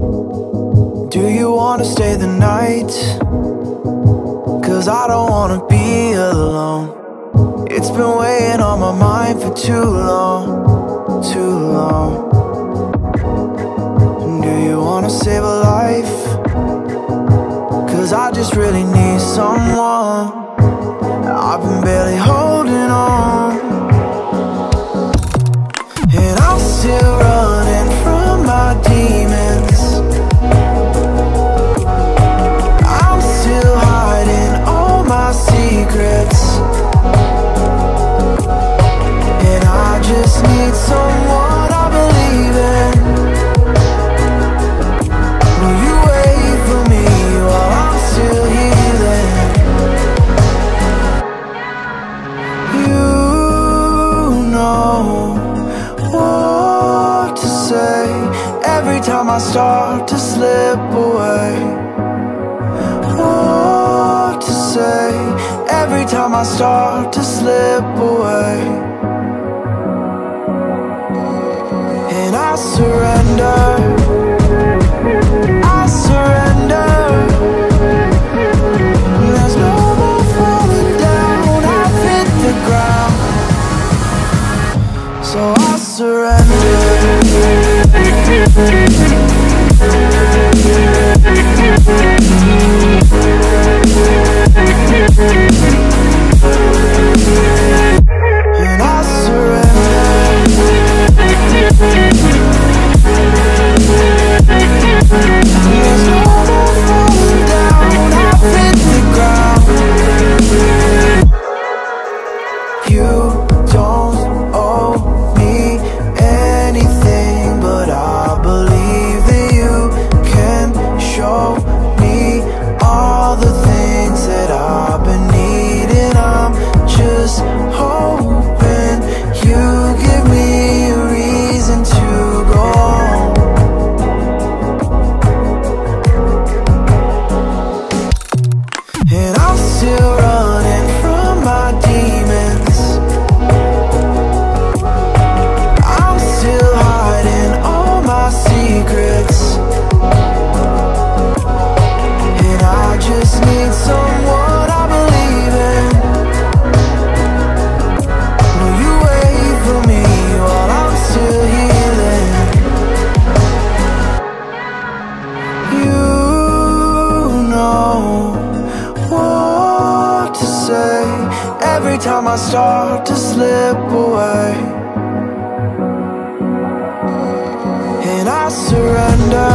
Do you wanna stay the night? 'Cause I don't wanna be alone. It's been weighing on my mind for too long, too long. Do you wanna save a life? 'Cause I just really need someone. I've been barely holding on, and I'm still running from my demons. I'm still hiding all my secrets, and I just need someone I believe in. Will you wait for me while I'm still healing? You know what to say every time I start to slip away. What to say every time I start to slip away. And I surrender, I surrender. There's no more falling down, I've hit the ground. So I surrender. And I surrender. There's no more falling down, I've hit the ground. You don't owe me anything, but I believe that you can show me all the things that I've been needing. I'm just hoping you give me a reason to go on. And I'm still running from my demons. I'm still hiding all my secrets, and I just need someone I believe in. Will you wait for me while I'm still healing? You know what to say every time I start to slip away. And I surrender.